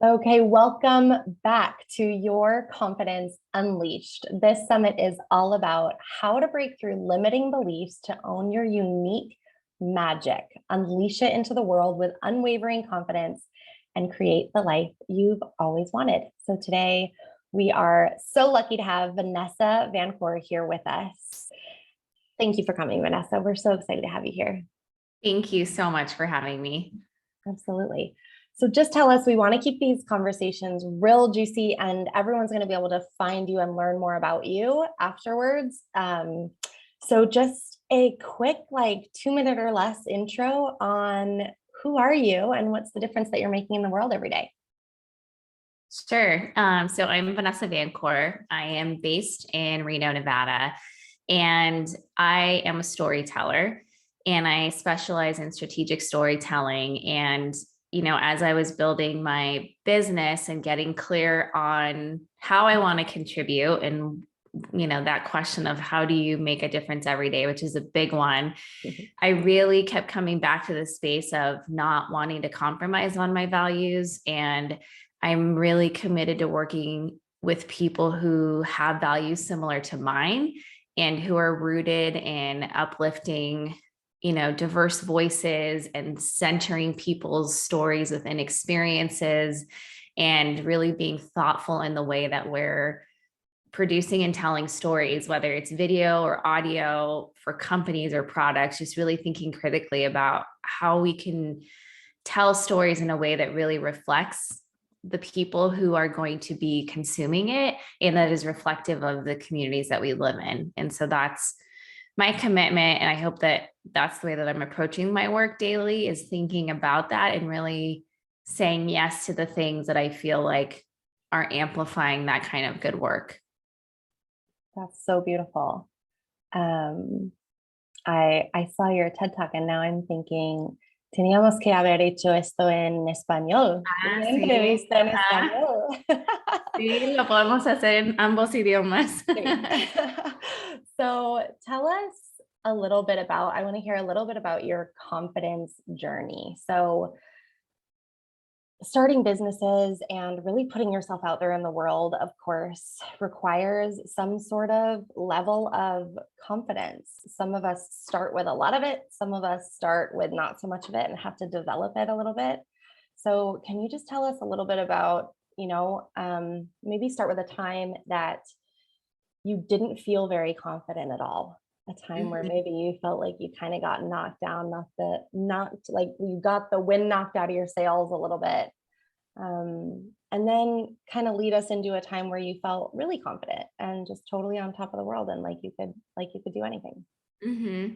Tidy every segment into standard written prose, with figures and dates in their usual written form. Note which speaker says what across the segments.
Speaker 1: Okay, welcome back to Your Confidence Unleashed. This summit is all about how to break through limiting beliefs to own your unique magic, unleash it into the world with unwavering confidence, and create the life you've always wanted. So today, we are so lucky to have Vanessa Vancour here with us. Thank you for coming, Vanessa. We're so excited to have you here.
Speaker 2: Thank you so much for having me.
Speaker 1: Absolutely. So just tell us, we want to keep these conversations real juicy and everyone's going to be able to find you and learn more about you afterwards. So just a quick, like 2 minute or less intro on who are you and what's the difference that you're making in the world every day?
Speaker 2: Sure. So I'm Vanessa Vancour. I am based in Reno, Nevada, and I am a storyteller and I specialize in strategic storytelling. And, as I was building my business and getting clear on how I want to contribute and that question of how do you make a difference every day, which is a big one. I really kept coming back to the space of not wanting to compromise on my values. And I'm really committed to working with people who have values similar to mine and who are rooted in uplifting, diverse voices and centering people's stories within experiences and really being thoughtful in the way that we're producing and telling stories, whether it's video or audio for companies or products, just really thinking critically about how we can tell stories in a way that really reflects the people who are going to be consuming it and that is reflective of the communities that we live in. And so that's my commitment. And I hope that that's the way that I'm approaching my work daily, is thinking about that and really saying yes to the things that I feel like are amplifying that kind of good work.
Speaker 1: That's so beautiful. I saw your TED Talk and now I'm thinking, teníamos que haber hecho esto en español. Una
Speaker 2: Sí.
Speaker 1: entrevista en español.
Speaker 2: Sí, lo podemos hacer en ambos idiomas.
Speaker 1: So tell us a little bit about, I want to hear a little bit about your confidence journey. So starting businesses and really putting yourself out there in the world, of course, requires some sort of level of confidence. Some of us start with a lot of it. Some of us start with not so much of it and have to develop it a little bit. So can you just tell us a little bit about, maybe start with a time that you didn't feel very confident at all? A time where maybe you felt like you kind of got knocked down, knocked like you got the wind knocked out of your sails a little bit. And then kind of lead us into a time where you felt really confident and just totally on top of the world and like you could do anything.
Speaker 2: Mm-hmm.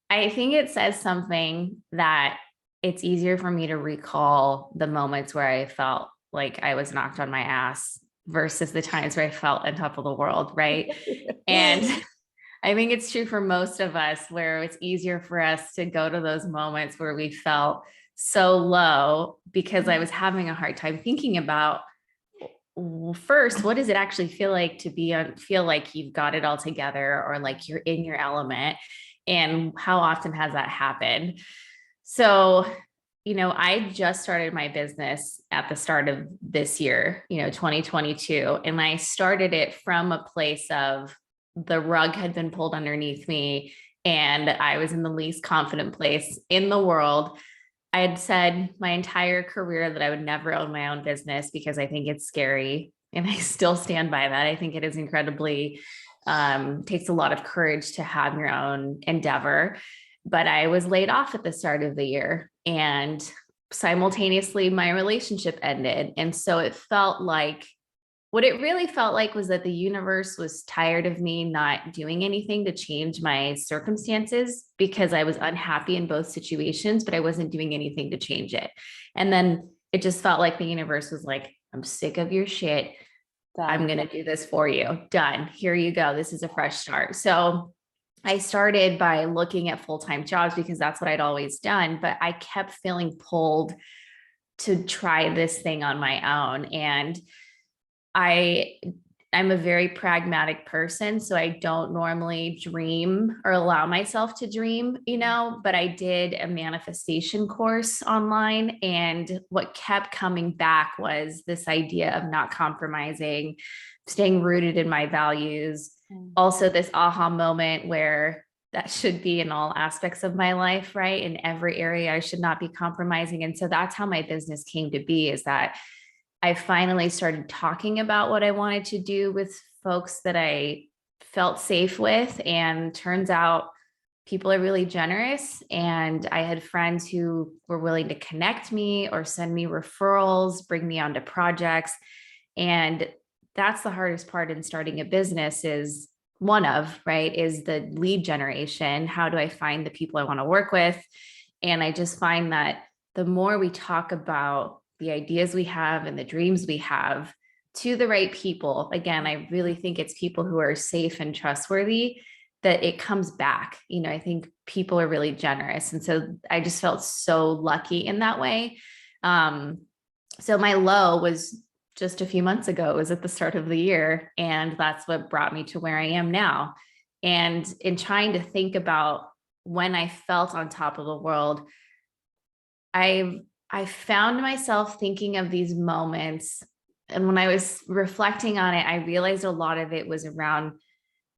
Speaker 2: I think it says something that it's easier for me to recall the moments where I felt like I was knocked on my ass versus the times where I felt on top of the world, right? And I think it's true for most of us, where it's easier for us to go to those moments where we felt so low because I was having a hard time thinking about, first, what does it actually feel like to feel like you've got it all together or like you're in your element, and how often has that happened? So, I just started my business at the start of this year, 2022, and I started it from a place of the rug had been pulled underneath me and I was in the least confident place in the world. I had said my entire career that I would never own my own business because I think it's scary. And I still stand by that. I think it is incredibly, takes a lot of courage to have your own endeavor. But I was laid off at the start of the year and simultaneously my relationship ended. And so it felt like, what it really felt like was that the universe was tired of me not doing anything to change my circumstances because I was unhappy in both situations, but I wasn't doing anything to change it. And then it just felt like the universe was like, I'm sick of your shit. I'm going to do this for you. Done. Here you go. This is a fresh start. So I started by looking at full-time jobs because that's what I'd always done, but I kept feeling pulled to try this thing on my own. And I I'm a very pragmatic person, so I don't normally dream or allow myself to dream, but I did a manifestation course online. And what kept coming back was this idea of not compromising, staying rooted in my values. Also, this aha moment where that should be in all aspects of my life, right? In every area, I should not be compromising. And so that's how my business came to be, is that I finally started talking about what I wanted to do with folks that I felt safe with. And turns out people are really generous. And I had friends who were willing to connect me or send me referrals, bring me onto projects. And that's the hardest part in starting a business, is right, is the lead generation. How do I find the people I want to work with? And I just find that the more we talk about the ideas we have and the dreams we have to the right people, again, I really think it's people who are safe and trustworthy, that it comes back. I think people are really generous. And so I just felt so lucky in that way. So my low was just a few months ago. It was at the start of the year. And that's what brought me to where I am now. And in trying to think about when I felt on top of the world, I found myself thinking of these moments. And when I was reflecting on it, I realized a lot of it was around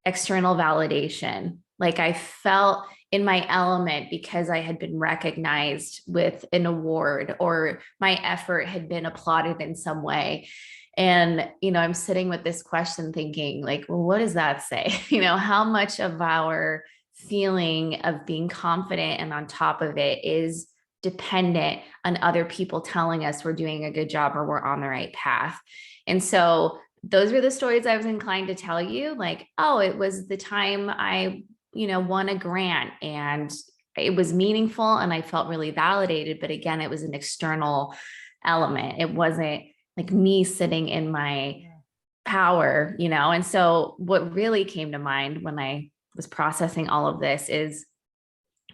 Speaker 2: external validation. Like I felt in my element because I had been recognized with an award, or my effort had been applauded in some way. And, I'm sitting with this question thinking like, well, what does that say? How much of our feeling of being confident and on top of it is dependent on other people telling us we're doing a good job or we're on the right path. And so those were the stories I was inclined to tell you, like, oh, it was the time I, won a grant and it was meaningful and I felt really validated. But again, it was an external element. It wasn't like me sitting in my power, And so what really came to mind when I was processing all of this is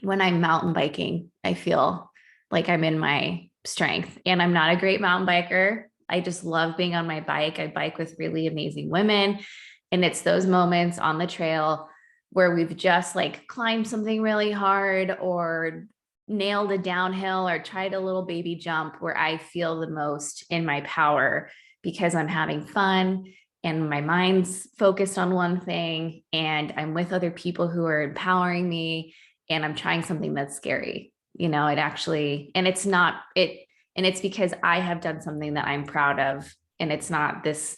Speaker 2: when I'm mountain biking, I feel like I'm in my strength. And I'm not a great mountain biker. I just love being on my bike. I bike with really amazing women. And it's those moments on the trail where we've just like climbed something really hard or nailed a downhill or tried a little baby jump, where I feel the most in my power, because I'm having fun and my mind's focused on one thing and I'm with other people who are empowering me, and I'm trying something that's scary. It actually, and it's not it, and it's because I have done something that I'm proud of, and it's not this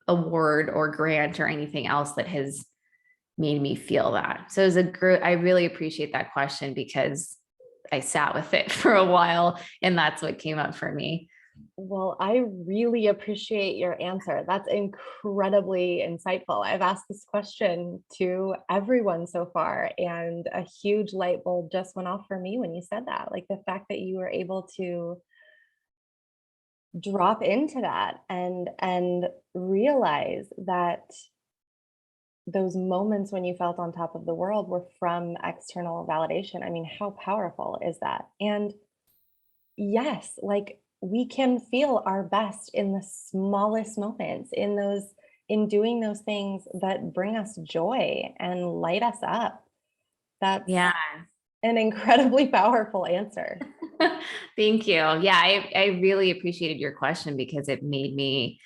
Speaker 2: award or grant or anything else that has made me feel that. So I really appreciate that question, because I sat with it for a while and that's what came up for me.
Speaker 1: Well, I really appreciate your answer. That's incredibly insightful. I've asked this question to everyone so far, and a huge light bulb just went off for me when you said that. Like the fact that you were able to drop into that and realize that those moments when you felt on top of the world were from external validation. I mean, how powerful is that? And yes, like we can feel our best in the smallest moments, in doing those things that bring us joy and light us up. That's
Speaker 2: Yeah.
Speaker 1: an incredibly powerful answer.
Speaker 2: Thank you. Yeah, I really appreciated your question, because it made me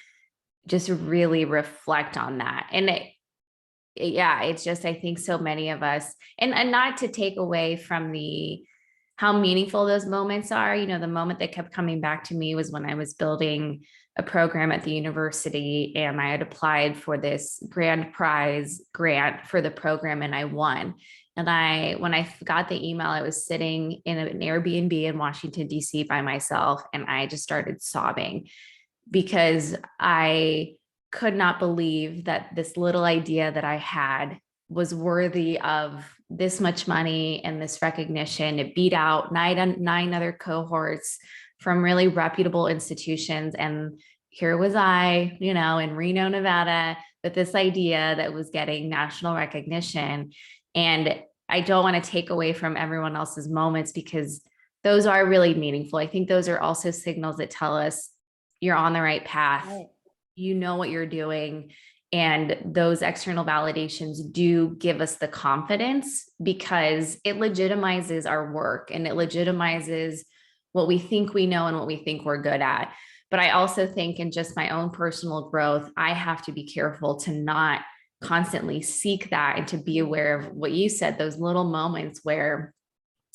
Speaker 2: just really reflect on that. And yeah, it's just, I think so many of us, and not to take away from how meaningful those moments are. The moment that kept coming back to me was when I was building a program at the university, and I had applied for this grand prize grant for the program and I won. And when I got the email, I was sitting in an Airbnb in Washington, D.C. by myself, and I just started sobbing, because I could not believe that this little idea that I had was worthy of this much money and this recognition. It beat out nine other cohorts from really reputable institutions. And here was I, in Reno, Nevada, with this idea that was getting national recognition. And I don't want to take away from everyone else's moments, because those are really meaningful. I think those are also signals that tell us you're on the right path.
Speaker 1: Right.
Speaker 2: You know what you're doing. And those external validations do give us the confidence because it legitimizes our work and it legitimizes what we think we know and what we think we're good at. But I also think in just my own personal growth, I have to be careful to not constantly seek that and to be aware of what you said, those little moments where,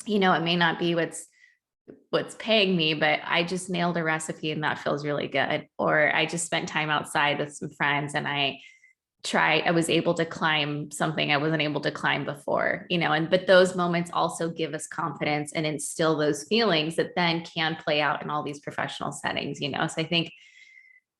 Speaker 2: it may not be what's paying me, but I just nailed a recipe and that feels really good. Or I just spent time outside with some friends and I was able to climb something I wasn't able to climb before, but those moments also give us confidence and instill those feelings that then can play out in all these professional settings, So I think,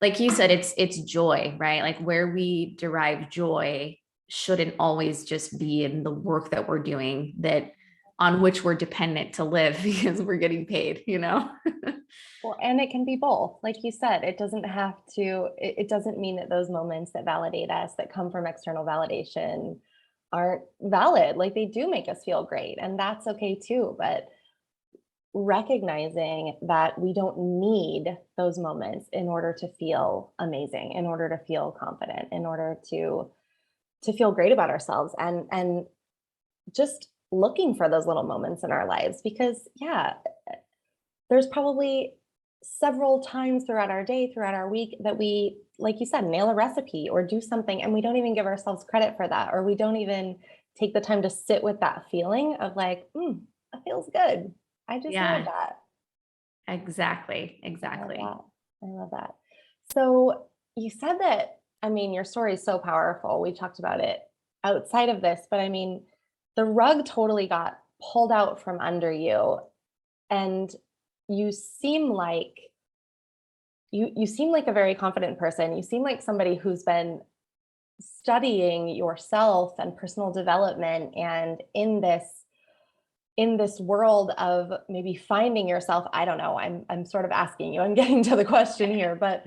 Speaker 2: like you said, it's joy, right? Like where we derive joy shouldn't always just be in the work that we're doing that on which we're dependent to live because we're getting paid.
Speaker 1: Well, and it can be both. Like you said, it doesn't have to, it doesn't mean that those moments that validate us, that come from external validation, aren't valid. Like they do make us feel great, and that's okay too. But recognizing that we don't need those moments in order to feel amazing, in order to feel confident, in order to feel great about ourselves, and just looking for those little moments in our lives, because yeah, there's probably several times throughout our day, throughout our week, that we, like you said, nail a recipe or do something and we don't even give ourselves credit for that, or we don't even take the time to sit with that feeling of like, that feels good, I just nailed
Speaker 2: Yeah,
Speaker 1: that.
Speaker 2: exactly.
Speaker 1: I love
Speaker 2: Exactly.
Speaker 1: that. I love that. So you said that, I mean, your story is so powerful. We talked about it outside of this, but I mean, the rug totally got pulled out from under you. And you seem like you seem like a very confident person. You seem like somebody who's been studying yourself and personal development, and in this world of maybe finding yourself. I don't know. I'm sort of asking you. I'm getting to the question here, but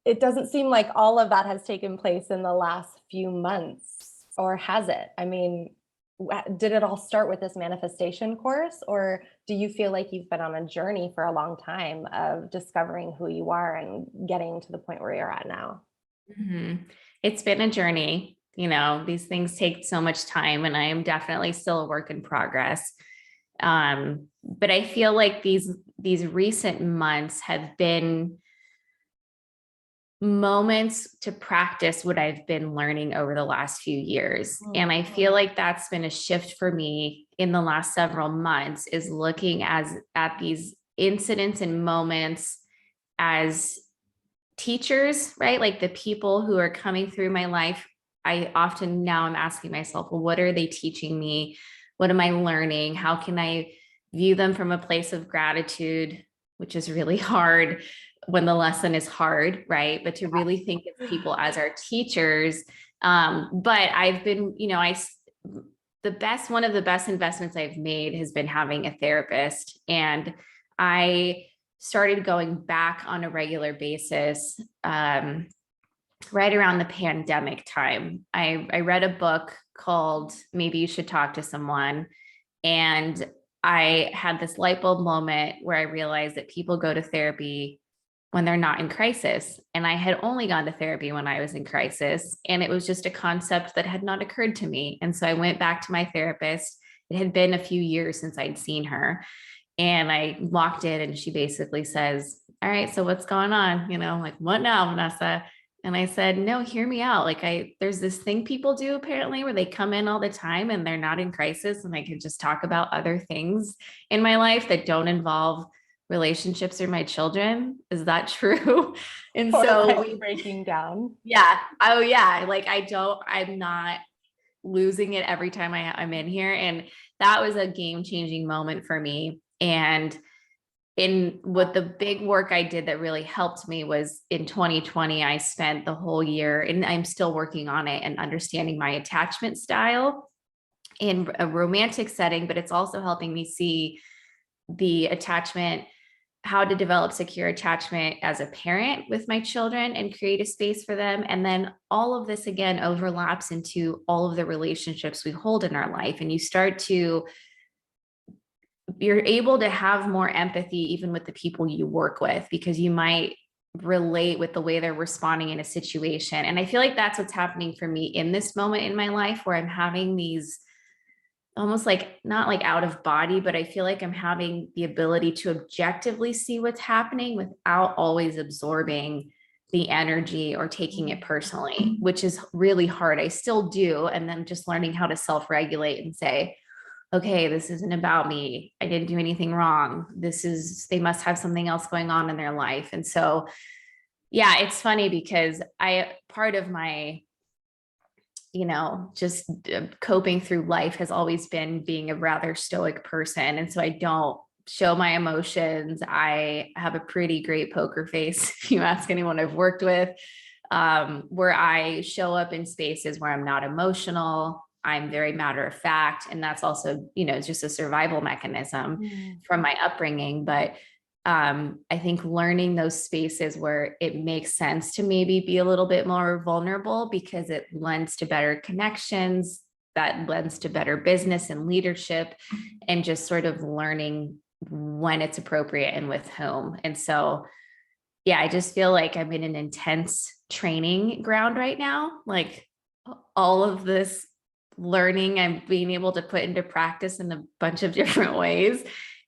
Speaker 1: it doesn't seem like all of that has taken place in the last few months, or has it? I mean, did it all start with this manifestation course, or do you feel like you've been on a journey for a long time of discovering who you are and getting to the point where you're at now?
Speaker 2: Mhm. It's been a journey. These things take so much time, and I am definitely still a work in progress. But I feel like these recent months have been moments to practice what I've been learning over the last few years. And I feel like that's been a shift for me in the last several months, is looking at these incidents and moments as teachers, right? Like the people who are coming through my life. I often now I'm asking myself, well, what are they teaching me? What am I learning? How can I view them from a place of gratitude, which is really hard when the lesson is hard, right? But to really think of people as our teachers. But I've been, one of the best investments I've made has been having a therapist. And I started going back on a regular basis right around the pandemic time. I read a book called Maybe You Should Talk to Someone. And I had this light bulb moment where I realized that people go to therapy when they're not in crisis. And I had only gone to therapy when I was in crisis. And it was just a concept that had not occurred to me. And so I went back to my therapist. It had been a few years since I'd seen her. And I walked in and she basically says, all right, so what's going on? I'm like, what now, Vanessa? And I said, no, hear me out. Like there's this thing people do apparently where they come in all the time and they're not in crisis, and I can just talk about other things in my life that don't involve relationships or my children. Is that true? And
Speaker 1: Sort of
Speaker 2: so
Speaker 1: like breaking down.
Speaker 2: yeah. Oh yeah. Like I'm not losing it every time I'm in here. And that was a game-changing moment for me. And in what the big work I did that really helped me was in 2020, I spent the whole year, and I'm still working on it and understanding my attachment style in a romantic setting, but it's also helping me see the attachment, how to develop secure attachment as a parent with my children and create a space for them. And then all of this again overlaps into all of the relationships we hold in our life. And you're able to have more empathy even with the people you work with, because you might relate with the way they're responding in a situation. And I feel like that's what's happening for me in this moment in my life, where I'm having these almost like, not like out of body, but I feel like I'm having the ability to objectively see what's happening without always absorbing the energy or taking it personally, which is really hard. I still do. And then just learning how to self-regulate and say, okay, this isn't about me. I didn't do anything wrong. They must have something else going on in their life. And so, yeah, it's funny because part of my, just coping through life has always been being a rather stoic person. And so I don't show my emotions. I have a pretty great poker face, if you ask anyone I've worked with, where I show up in spaces where I'm not emotional. I'm very matter of fact. And that's also, just a survival mechanism from my upbringing. But I think learning those spaces where it makes sense to maybe be a little bit more vulnerable, because it lends to better connections, that lends to better business and leadership, and just sort of learning when it's appropriate and with whom. And so, yeah, I just feel like I'm in an intense training ground right now. Like all of this learning I'm being able to put into practice in a bunch of different ways.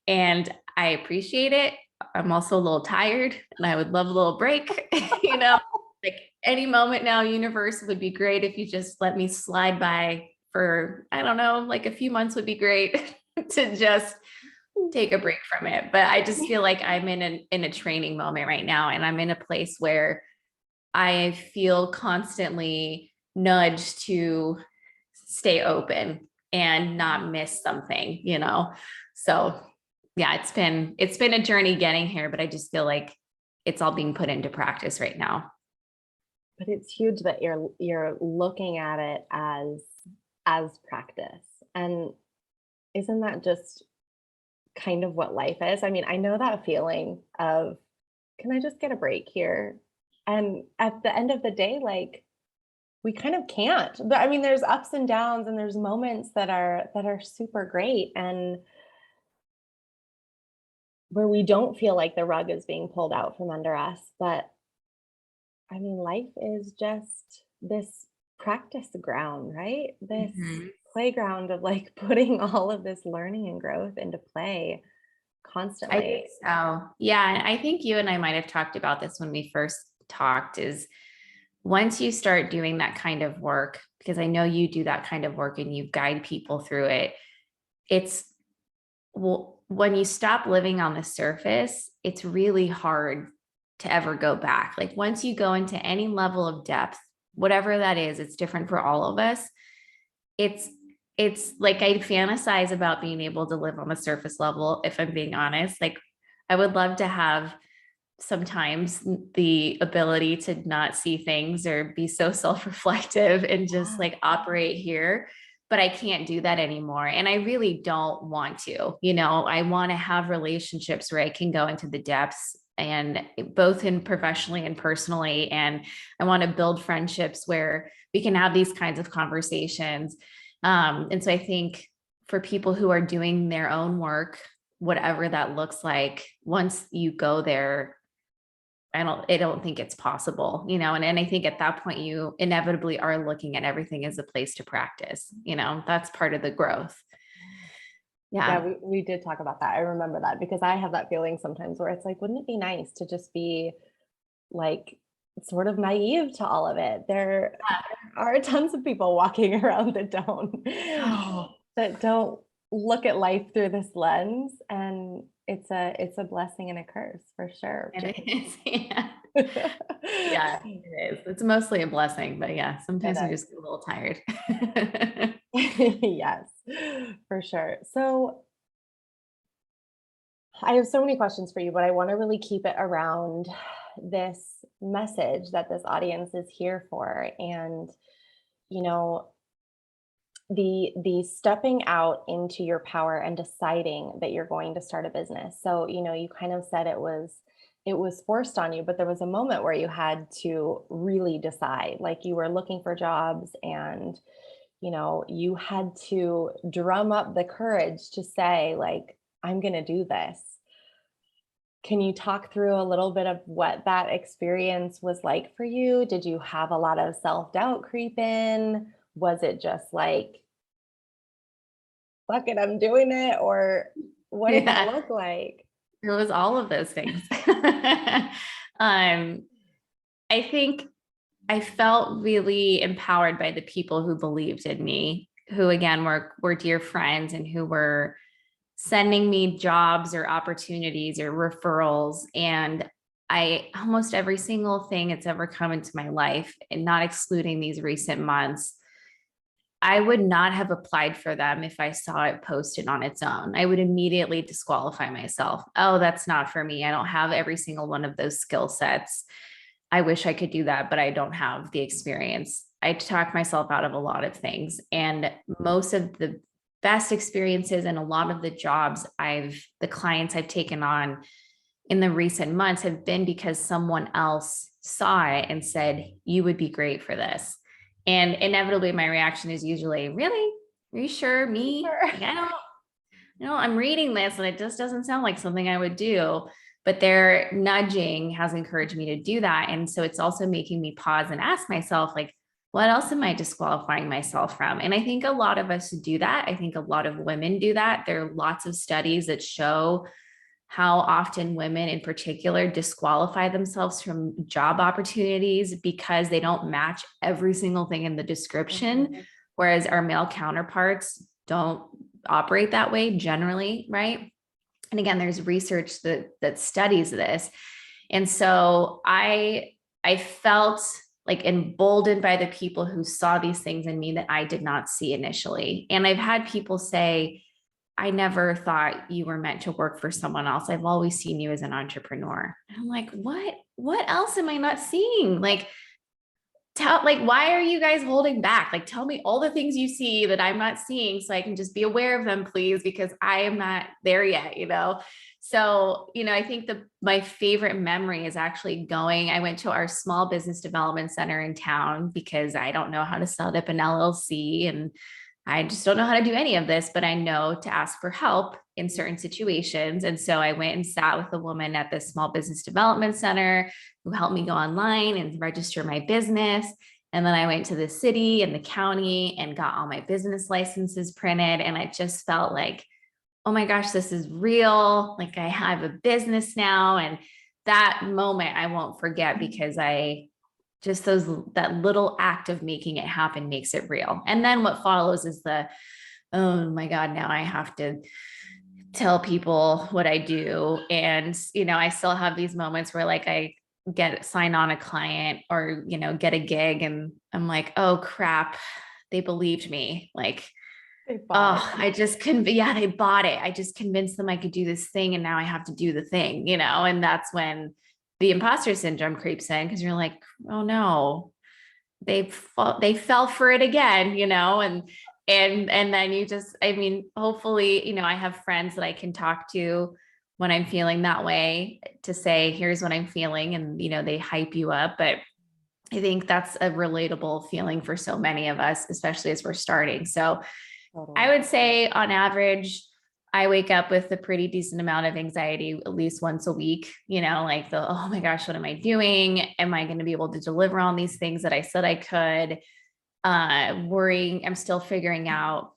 Speaker 2: And I appreciate it. I'm also a little tired and I would love a little break, like any moment now, universe, would be great if you just let me slide by for, I don't know, like a few months would be great to just take a break from it. But I just feel like I'm in a training moment right now. And I'm in a place where I feel constantly nudged to stay open and not miss something, So yeah, it's been a journey getting here, but I just feel like it's all being put into practice right now.
Speaker 1: But it's huge that you're looking at it as practice. And isn't that just kind of what life is? I mean, I know that feeling of, can I just get a break here? And at the end of the day, like, we kind of can't. But I mean, there's ups and downs and there's moments that are super great, and where we don't feel like the rug is being pulled out from under us. But I mean, life is just this practice ground, right? This
Speaker 2: Mhm.
Speaker 1: playground of like putting all of this learning and growth into play
Speaker 2: I
Speaker 1: constantly.
Speaker 2: think so. Yeah. And I think you and I might have talked about this when we first talked, is once you start doing that kind of work, because I know you do that kind of work and you guide people through it, it's, well, when you stop living on the surface, it's really hard to ever go back. Like once you go into any level of depth, whatever that is, it's different for all of us. It's it's like I fantasize about being able to live on the surface level, if I'm being honest. Like I would love to have sometimes the ability to not see things or be so self-reflective and just
Speaker 1: Yeah.
Speaker 2: like operate here, but I can't do that anymore, and I really don't want to. I want to have relationships where I can go into the depths, and both in professionally and personally, and I want to build friendships where we can have these kinds of conversations. And so I think for people who are doing their own work, whatever that looks like, once you go there, I don't think it's possible, and I think at that point you inevitably are looking at everything as a place to practice, that's part of the growth.
Speaker 1: Yeah,
Speaker 2: Yeah.
Speaker 1: we did talk about that. I remember that because I have that feeling sometimes where it's like, wouldn't it be nice to just be like sort of naive to all of it? There are tons of people walking around
Speaker 2: Oh,
Speaker 1: that don't look at life through this lens, and it's a blessing and a curse for sure.
Speaker 2: it is. Yeah.
Speaker 1: It
Speaker 2: Yeah, it is. It's mostly a blessing, but yeah, sometimes we
Speaker 1: is.
Speaker 2: just get a little tired.
Speaker 1: Yes, for sure. So I have so many questions for you, but I want to really keep it around this message that this audience is here for. And, you know, the stepping out into your power and deciding that you're going to start a business. So, you kind of said it was forced on you, but there was a moment where you had to really decide. Like you were looking for jobs, and you had to drum up the courage to say, like, I'm going to do this. Can you talk through a little bit of what that experience was like for you? Did you have a lot of self-doubt creep in? Was it just like, fuck it, I'm doing it? Or what did that
Speaker 2: Yeah,
Speaker 1: look like?
Speaker 2: it was all of those things. I think I felt really empowered by the people who believed in me, who again were dear friends and who were sending me jobs or opportunities or referrals. And I almost every single thing that's ever come into my life, and not excluding these recent months, I would not have applied for them if I saw it posted on its own. I would immediately disqualify myself. Oh, that's not for me. I don't have every single one of those skill sets. I wish I could do that, but I don't have the experience. I talk myself out of a lot of things. And most of the best experiences and a lot of the the clients I've taken on in the recent months have been because someone else saw it and said, you would be great for this. And inevitably, my reaction is usually, really? Are you sure? Me?
Speaker 1: Sure.
Speaker 2: Like, I don't, I'm reading this and it just doesn't sound like something I would do. But their nudging has encouraged me to do that. And so it's also making me pause and ask myself, like, what else am I disqualifying myself from? And I think a lot of us do that. I think a lot of women do that. There are lots of studies that show how often women in particular disqualify themselves from job opportunities because they don't match every single thing in the description,
Speaker 1: Mhm.
Speaker 2: whereas our male counterparts don't operate that way generally, right? And again, there's research that studies this. And so I felt like emboldened by the people who saw these things in me that I did not see initially. And I've had people say, I never thought you were meant to work for someone else. I've always seen you as an entrepreneur. And I'm like, what else am I not seeing? Like, why are you guys holding back? Like, tell me all the things you see that I'm not seeing so I can just be aware of them, please, because I am not there yet, So, I think my favorite memory is actually I went to our small business development center in town because I don't know how to set up an LLC and I just don't know how to do any of this, but I know to ask for help in certain situations. And so I went and sat with a woman at the small business development center who helped me go online and register my business. And then I went to the city and the county and got all my business licenses printed. And I just felt like, oh my gosh, this is real. Like I have a business now. And that moment I won't forget because that little act of making it happen makes it real. And then what follows is oh my God, now I have to tell people what I do. And, I still have these moments where like I sign on a client or, get a gig and I'm like, oh crap, they believed me. Like,
Speaker 1: They bought
Speaker 2: oh,
Speaker 1: it.
Speaker 2: yeah, they bought it. I just convinced them I could do this thing and now I have to do the thing, and that's when the imposter syndrome creeps in because you're like, oh no, they fell for it again, and then hopefully, I have friends that I can talk to when I'm feeling that way to say, here's what I'm feeling. And, they hype you up. But I think that's a relatable feeling for so many of us, especially as we're starting. So I
Speaker 1: Totally.
Speaker 2: would say on average, I wake up with a pretty decent amount of anxiety at least once a week, like oh my gosh, what am I doing? Am I going to be able to deliver on these things that I said I could? Worrying, I'm still figuring out,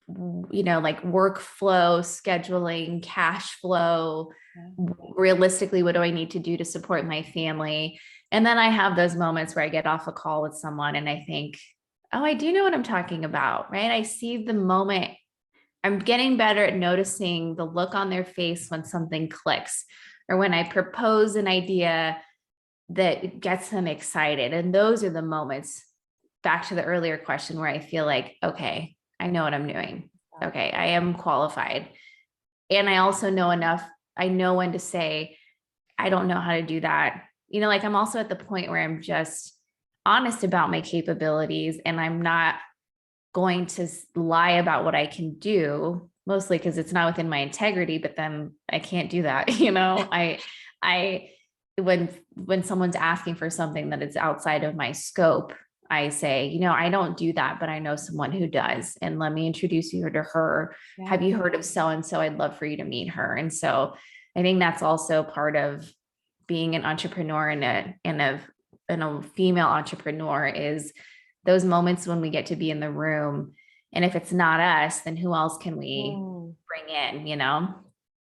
Speaker 2: like workflow, scheduling, cash flow.
Speaker 1: Yeah.
Speaker 2: Realistically, what do I need to do to support my family? And then I have those moments where I get off a call with someone and I think, oh, I do know what I'm talking about, right? I see the moment. I'm getting better at noticing the look on their face when something clicks or when I propose an idea that gets them excited. And those are the moments, back to the earlier question, where I feel like, okay, I know what I'm doing. Okay, I am qualified. And I also know enough. I know when to say, I don't know how to do that. Like I'm also at the point where I'm just honest about my capabilities and I'm not going to lie about what I can do, mostly because it's not within my integrity, but then I can't do that. I, when someone's asking for something that is outside of my scope, I say, I don't do that, but I know someone who does. And let me introduce you to her.
Speaker 1: Yeah.
Speaker 2: Have you heard of so-and-so? I'd love for you to meet her. And so I think that's also part of being an entrepreneur and a female entrepreneur is those moments when we get to be in the room. And if it's not us, then who else can we
Speaker 1: Mm,
Speaker 2: bring in, you know?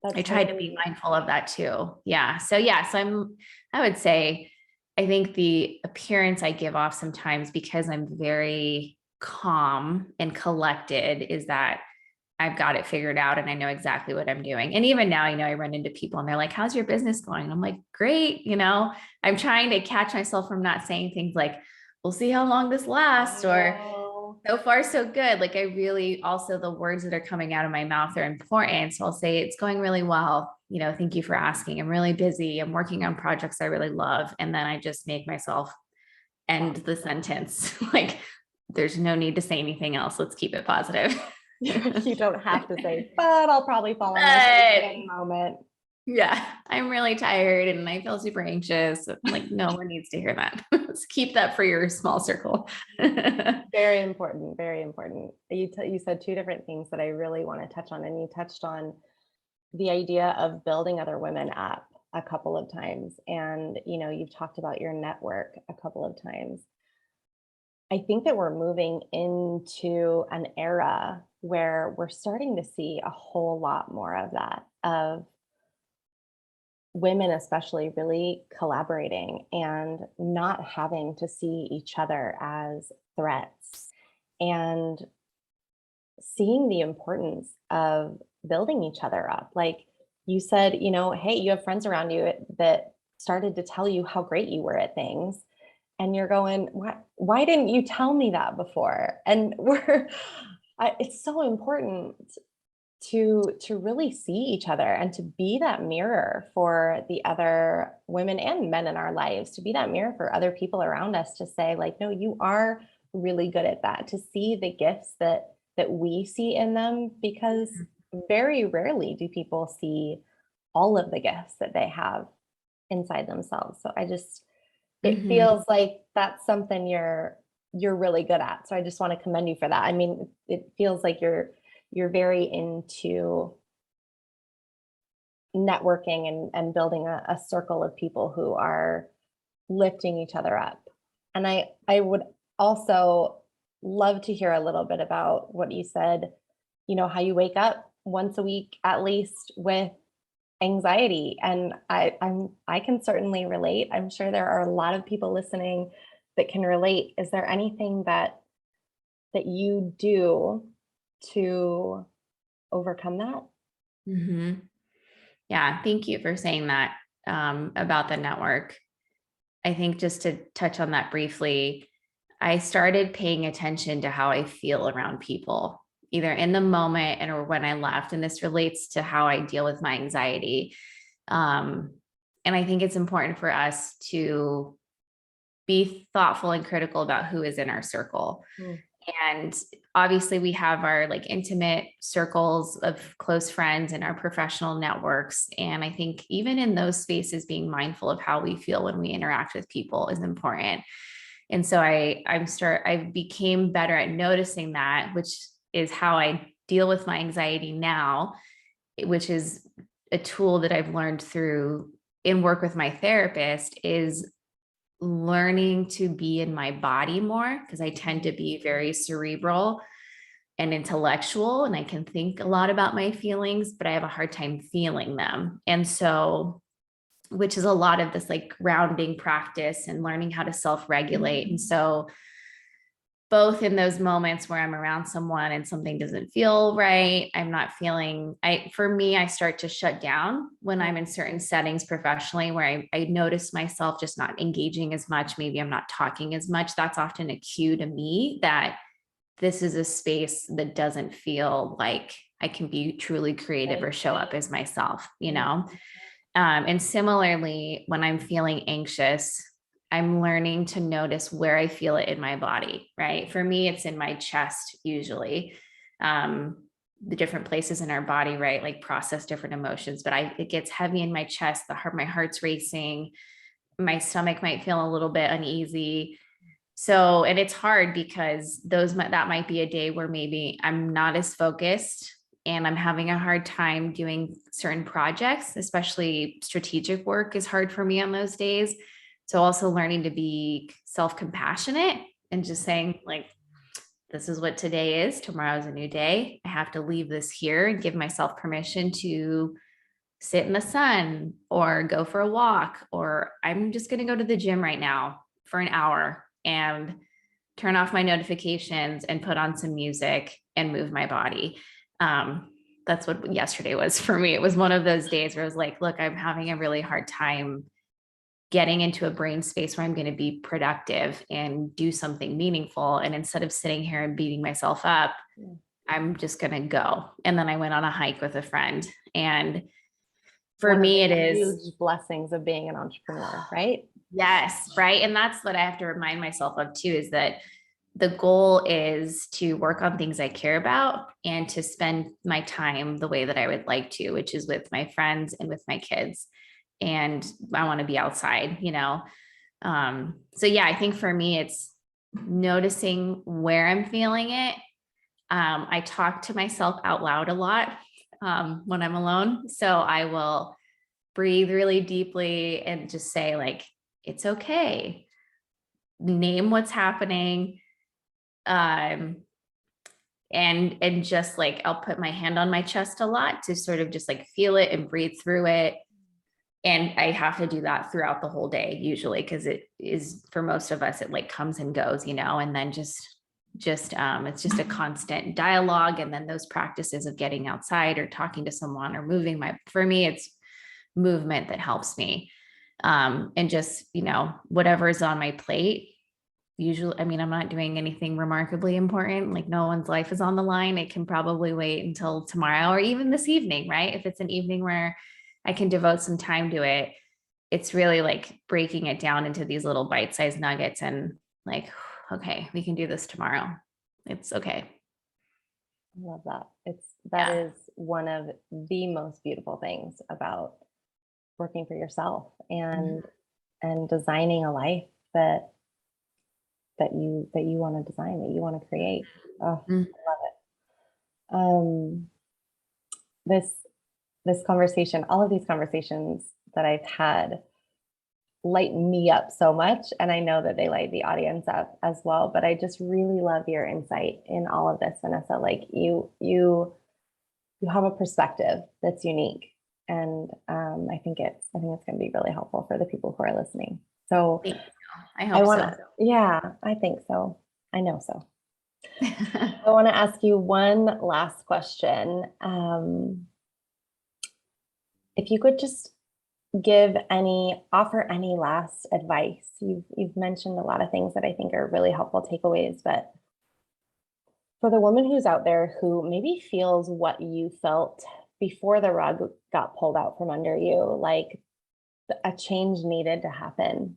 Speaker 2: I
Speaker 1: that's
Speaker 2: try to be
Speaker 1: totally.
Speaker 2: mindful of that too. Yeah. So yeah, so I would say, I think the appearance I give off sometimes because I'm very calm and collected is that I've got it figured out and I know exactly what I'm doing. And even now, I run into people and they're like, how's your business going? And I'm like, great. I'm trying to catch myself from not saying things like, we'll see how long this lasts, or
Speaker 1: Oh,
Speaker 2: so far so good. Like I really also the words that are coming out of my mouth are important. So I'll say it's going really well. Thank you for asking. I'm really busy. I'm working on projects I really love. And then I just make myself end the sentence. Like there's no need to say anything else. Let's keep it positive.
Speaker 1: you don't have to say, but I'll probably fall on my face at
Speaker 2: But
Speaker 1: any moment.
Speaker 2: yeah, I'm really tired and I feel super anxious. I'm like, no one needs to hear that. Let's keep that for your small circle.
Speaker 1: Very important, very important. You said two different things that I really want to touch on, and you touched on the idea of building other women up a couple of times, and you've talked about your network a couple of times. I think that we're moving into an era where we're starting to see a whole lot more of that, of women especially really collaborating and not having to see each other as threats, and seeing the importance of building each other up. Like you said, hey, you have friends around you that started to tell you how great you were at things. And you're going, why didn't you tell me that before? And it's so important to really see each other and to be that mirror for the other women and men in our lives, to be that mirror for other people around us, to say like, no, you are really good at that, to see the gifts that we see in them, because very rarely do people see all of the gifts that they have inside themselves. So it
Speaker 2: Mhm.
Speaker 1: feels like that's something you're really good at. So I just want to commend you for that. I mean, it feels like you're very into networking and building a circle of people who are lifting each other up. And I would also love to hear a little bit about what you said, how you wake up once a week at least with anxiety. And I can certainly relate. I'm sure there are a lot of people listening that can relate. Is there anything that you do to overcome that?
Speaker 2: Mhm. Yeah, thank you for saying that about the network. I think just to touch on that briefly, I started paying attention to how I feel around people, either in the moment and or when I left. And this relates to how I deal with my anxiety. Um, and I think it's important for us to be thoughtful and critical about who is in our circle.
Speaker 1: Mm,
Speaker 2: And obviously, we have our like intimate circles of close friends and our professional networks. And I think even in those spaces, being mindful of how we feel when we interact with people is important. And so I became better at noticing that, which is how I deal with my anxiety now, which is a tool that I've learned through in work with my therapist, is learning to be in my body more, because I tend to be very cerebral and intellectual and I can think a lot about my feelings, but I have a hard time feeling them. And so, which is a lot of this like grounding practice and learning how to self-regulate. And so both in those moments where I'm around someone and something doesn't feel right, I'm not feeling, for me, I start to shut down when I'm in certain settings professionally where I notice myself just not engaging as much. Maybe I'm not talking as much. That's often a cue to me that this is a space that doesn't feel like I can be truly creative or show up as myself. And similarly, when I'm feeling anxious, I'm learning to notice where I feel it in my body, right? For me, it's in my chest usually. The different places in our body, right? Like process different emotions, but it gets heavy in my chest, my heart's racing, my stomach might feel a little bit uneasy. So, and it's hard because that might be a day where maybe I'm not as focused and I'm having a hard time doing certain projects, especially strategic work is hard for me on those days. So also learning to be self-compassionate and just saying like, this is what today is. Tomorrow's a new day. I have to leave this here and give myself permission to sit in the sun or go for a walk, or I'm just going to go to the gym right now for an hour and turn off my notifications and put on some music and move my body. That's what yesterday was for me. It was one of those days where I was like, look, I'm having a really hard time getting into a brain space where I'm going to be productive and do something meaningful. And instead of sitting here and beating myself up, I'm just going to go. And then I went on a hike with a friend. And for
Speaker 1: One of
Speaker 2: me,
Speaker 1: the
Speaker 2: it is
Speaker 1: huge blessings of being an entrepreneur, right?
Speaker 2: yes, right. And that's what I have to remind myself of too, is that the goal is to work on things I care about and to spend my time the way that I would like to, which is with my friends and with my kids. And I want to be outside, you know? So yeah, I think for me, it's noticing where I'm feeling it. I talk to myself out loud a lot when I'm alone. So I will breathe really deeply and just say like, it's okay. Name what's happening. And just like I'll put my hand on my chest a lot to sort of just like feel it and breathe through it. And I have to do that throughout the whole day usually, because it is for most of us, it like comes and goes, you know, and then just it's just a constant dialogue. And then those practices of getting outside or talking to someone or moving for me, it's movement that helps me. And just, you know, whatever is on my plate. Usually, I mean, I'm not doing anything remarkably important. Like no one's life is on the line. It can probably wait until tomorrow or even this evening, right? If it's an evening where I can devote some time to it, it's really like breaking it down into these little bite-sized nuggets and like, okay, we can do this tomorrow. It's okay.
Speaker 1: I love that. That is one of the most beautiful things about working for yourself and designing a life that you want to design, that you want to create. Oh, I love it. This conversation, all of these conversations that I've had light me up so much, and I know that they light the audience up as well. But I just really love your insight in all of this, Vanessa. Like you have a perspective that's unique, and I think it's going to be really helpful for the people who are listening. So
Speaker 2: I hope so.
Speaker 1: Yeah, I think so. I know so. I want to ask you one last question. If you could just offer any last advice. You've mentioned a lot of things that I think are really helpful takeaways, but for the woman who's out there who maybe feels what you felt before the rug got pulled out from under you, like a change needed to happen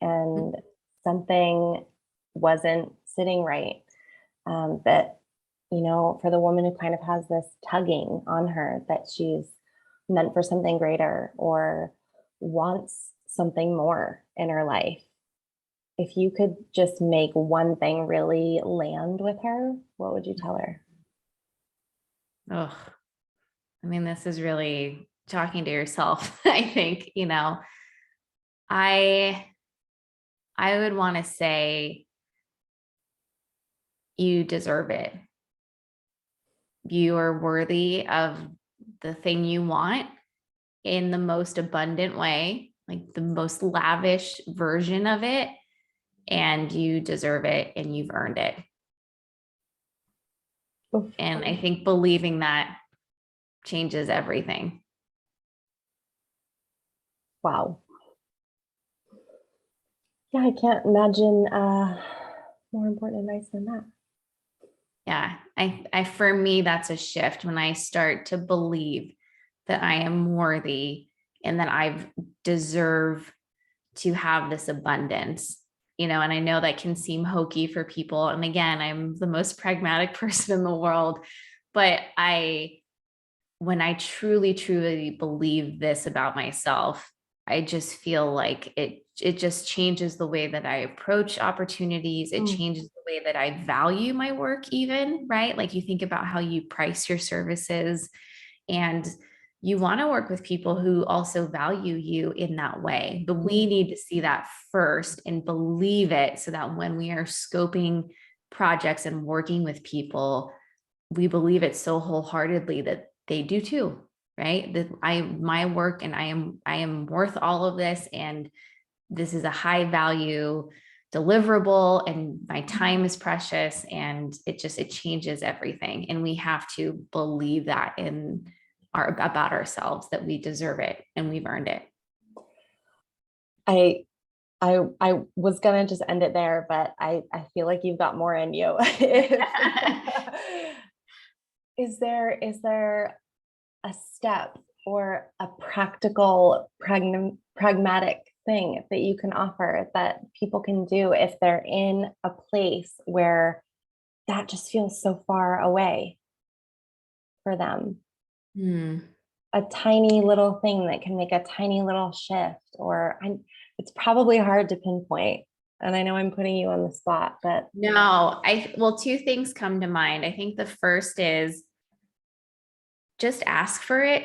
Speaker 1: and something wasn't sitting right, that, you know, for the woman who kind of has this tugging on her that she's meant for something greater or wants something more in her life, if you could just make one thing really land with her, what would you tell her?
Speaker 2: Oh, I mean, this is really talking to yourself. I think, you know, I would want to say you deserve it. You are worthy of the thing you want in the most abundant way, like the most lavish version of it. And you deserve it and you've earned it.
Speaker 1: Oof.
Speaker 2: And I think believing that changes everything.
Speaker 1: Wow. Yeah, I can't imagine more important advice than that.
Speaker 2: Yeah, I for me, that's a shift when I start to believe that I am worthy and that I deserve to have this abundance, you know, and I know that can seem hokey for people. And again, I'm the most pragmatic person in the world, but when I truly, truly believe this about myself, I just feel like it it just changes the way that I approach opportunities. It
Speaker 1: Mm.
Speaker 2: changes the way that I value my work, even, right? Like you think about how you price your services, and you want to work with people who also value you in that way. But we need to see that first and believe it, so that when we are scoping projects and working with people, we believe it so wholeheartedly that they do too, right? That my work, and I am worth all of this, and this is a high value deliverable, and my time is precious, and it changes everything. And we have to believe that in about ourselves, that we deserve it and we've earned it.
Speaker 1: I I was gonna just end it there, but I feel like you've got more in you. Is there a step or a practical, pragmatic thing that you can offer that people can do if they're in a place where that just feels so far away for them?
Speaker 2: Hmm.
Speaker 1: A tiny little thing that can make a tiny little shift, it's probably hard to pinpoint. And I know I'm putting you on the spot, but
Speaker 2: No, well, two things come to mind. I think the first is just ask for it.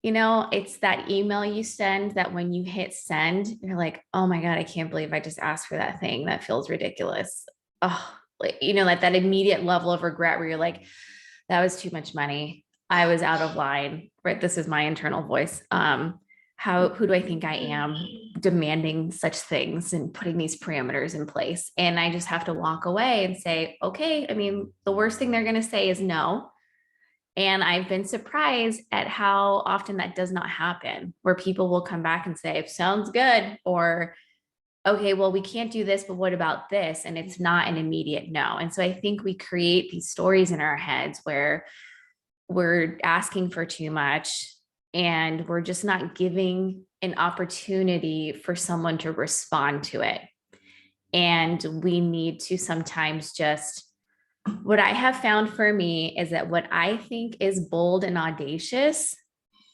Speaker 2: It's that email you send that when you hit send, you're like, oh my God, I can't believe I just asked for that thing. That feels ridiculous. Oh, like that immediate level of regret where you're like, that was too much money. I was out of line, right? This is my internal voice. Who do I think I am demanding such things and putting these parameters in place? And I just have to walk away and say, okay, I mean, the worst thing they're going to say is no. And I've been surprised at how often that does not happen, where people will come back and say, sounds good, or, okay, well, we can't do this, but what about this? And it's not an immediate no. And so I think we create these stories in our heads where we're asking for too much, and we're just not giving an opportunity for someone to respond to it. And we need to sometimes just, what I have found for me is that what I think is bold and audacious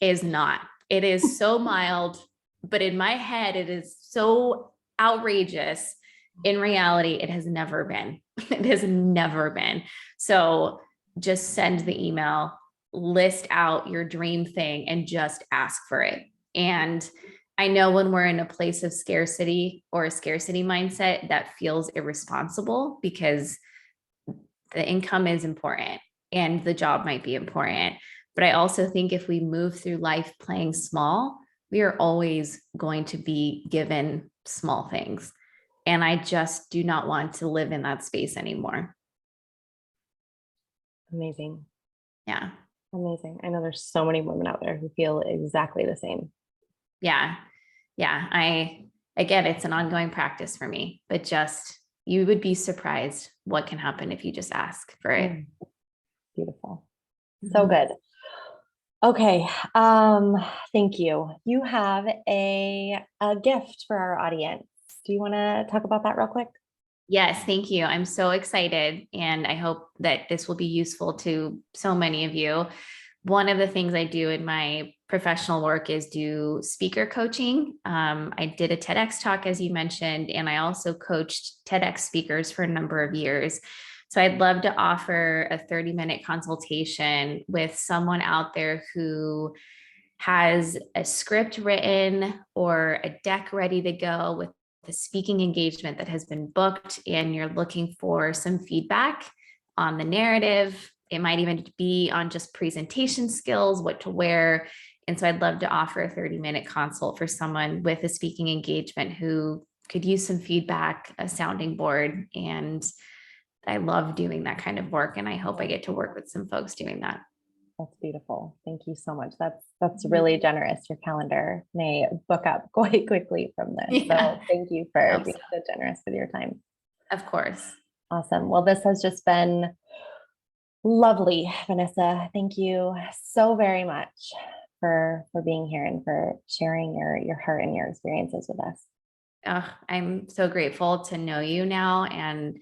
Speaker 2: is not. It is so mild, but in my head, it is so outrageous. In reality, it has never been. It has never been. So just send the email, list out your dream thing, and just ask for it. And I know when we're in a place of scarcity or a scarcity mindset, that feels irresponsible, because the income is important and the job might be important. But I also think if we move through life playing small, we are always going to be given small things. And I just do not want to live in that space anymore.
Speaker 1: amazing.
Speaker 2: Yeah.
Speaker 1: Amazing. I know there's so many women out there who feel exactly the same.
Speaker 2: Yeah. Yeah. Again, it's an ongoing practice for me, but just, you would be surprised what can happen if you just ask for it.
Speaker 1: Beautiful. So good. Okay. Thank you. You have a gift for our audience. Do you want to talk about that real quick?
Speaker 2: Yes, thank you. I'm so excited, and I hope that this will be useful to so many of you. One of the things I do in my professional work is do speaker coaching. I did a TEDx talk, as you mentioned, and I also coached TEDx speakers for a number of years. So I'd love to offer a 30-minute consultation with someone out there who has a script written or a deck ready to go with the speaking engagement that has been booked, and you're looking for some feedback on the narrative. It might even be on just presentation skills, what to wear. And so I'd love to offer a 30-minute consult for someone with a speaking engagement who could use some feedback, a sounding board. And I love doing that kind of work. And I hope I get to work with some folks doing that.
Speaker 1: That's beautiful. Thank you so much. That's really generous. Your calendar may book up quite quickly from this.
Speaker 2: Yeah.
Speaker 1: So thank you for being
Speaker 2: So.
Speaker 1: so generous with your time.
Speaker 2: Of course.
Speaker 1: Awesome. Well, this has just been lovely, Vanessa. Thank you so very much for being here and for sharing your heart and your experiences with us.
Speaker 2: Oh, I'm so grateful to know you now and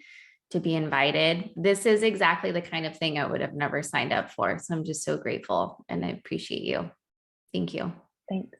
Speaker 2: to be invited. This is exactly the kind of thing I would have never signed up for. So I'm just so grateful, and I appreciate you. Thank you.
Speaker 1: Thanks.